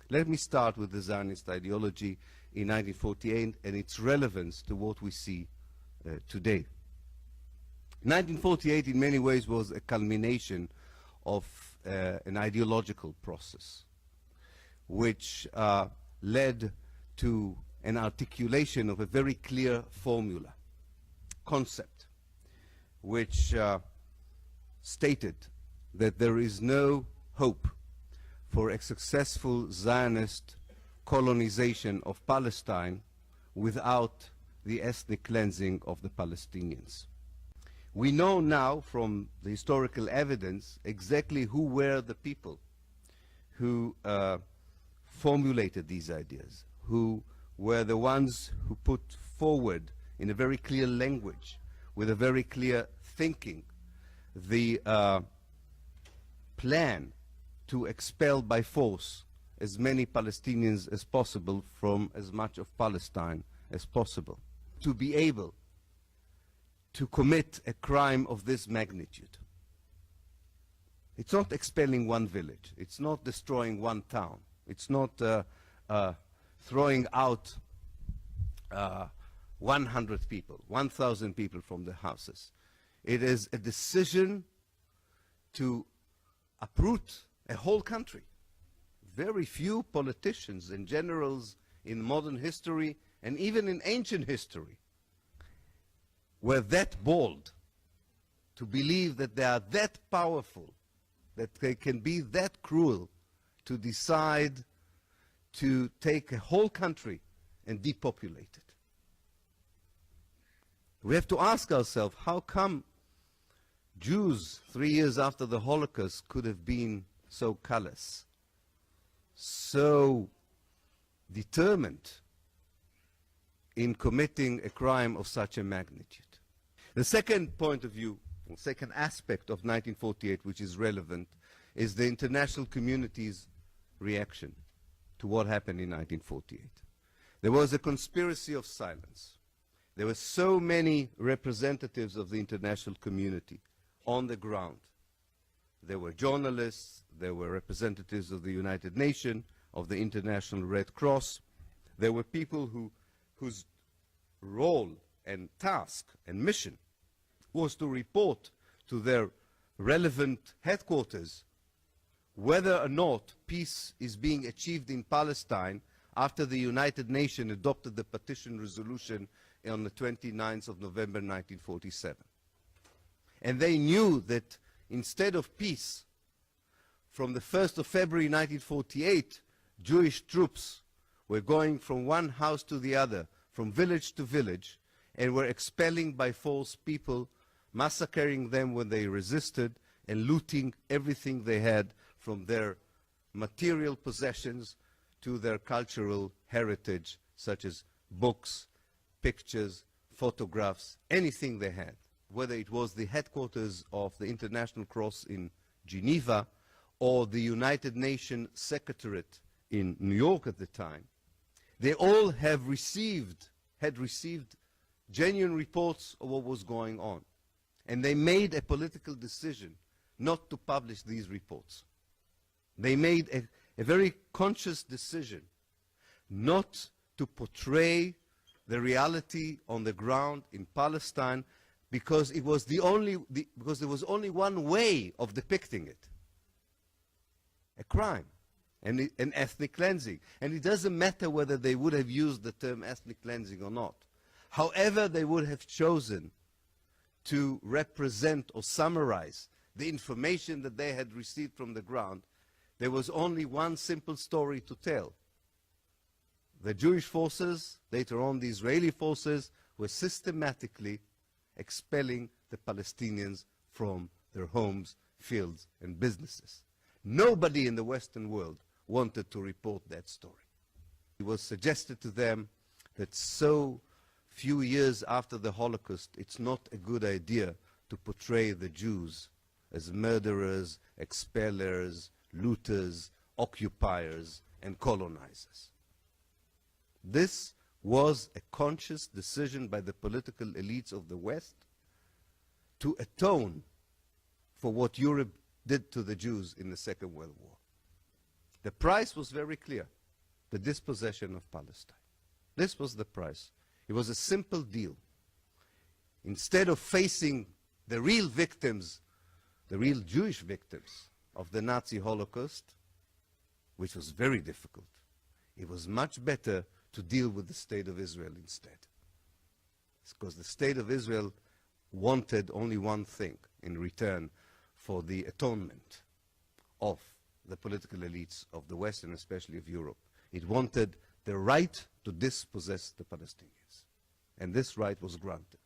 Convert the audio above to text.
Let me start with the Zionist ideology in 1948 and its relevance to what we see today. 1948 in many ways was a culmination of an ideological process which led to an articulation of a very clear formula, concept, which stated that there is no hope for a successful Zionist colonization of Palestine without the ethnic cleansing of the Palestinians. We know now from the historical evidence exactly who were the people who formulated these ideas, who were the ones who put forward in a very clear language, with a very clear thinking, the plan to expel by force as many Palestinians as possible from as much of Palestine as possible, to be able to commit a crime of this magnitude. It's not expelling one village, it's not destroying one town, it's not throwing out 100 people, 1,000 people from the houses. It is a decision to uproot a whole country. Very few politicians and generals in modern history and even in ancient history were that bold to believe that they are that powerful, that they can be that cruel to decide to take a whole country and depopulate it. We have to ask ourselves, how come Jews 3 years after the Holocaust could have been so callous, so determined in committing a crime of such a magnitude? The second point of view, or second aspect of 1948 which is relevant, is the international community's reaction to what happened in 1948. There was a conspiracy of silence. There were so many representatives of the international community on the ground. There were journalists, there were representatives of the United Nations, of the International Red Cross. There were people whose role and task and mission was to report to their relevant headquarters whether or not peace is being achieved in Palestine after the United Nations adopted the partition resolution on the 29th of November 1947. And they knew that instead of peace, from the 1st of February 1948, Jewish troops were going from one house to the other, from village to village, and were expelling by force people, massacring them when they resisted, and looting everything they had, from their material possessions to their cultural heritage, such as books, pictures, photographs, anything they had. Whether it was the headquarters of the International Cross in Geneva or the United Nations Secretariat in New York at the time, they all had received genuine reports of what was going on. And they made a political decision not to publish these reports. They made a very conscious decision not to portray the reality on the ground in Palestine, because it was because there was only one way of depicting it: a crime and an ethnic cleansing. And it doesn't matter whether they would have used the term ethnic cleansing or not. However they would have chosen to represent or summarize the information that they had received from the ground, there was only one simple story to tell. The Jewish forces, later on the Israeli forces, were systematically expelling the Palestinians from their homes, fields, and businesses. Nobody in the Western world wanted to report that story. It was suggested to them that so few years after the Holocaust, it's not a good idea to portray the Jews as murderers, expellers, looters, occupiers, and colonizers. This was a conscious decision by the political elites of the West to atone for what Europe did to the Jews in the Second World War. The price was very clear. the dispossession of Palestine. This was the price. It was a simple deal. Instead of facing the real victims, the real Jewish victims of the Nazi Holocaust, which was very difficult, it was much better to deal with the State of Israel instead. It's because the State of Israel wanted only one thing in return for the atonement of the political elites of the West and especially of Europe. It wanted the right to dispossess the Palestinians. And this right was granted.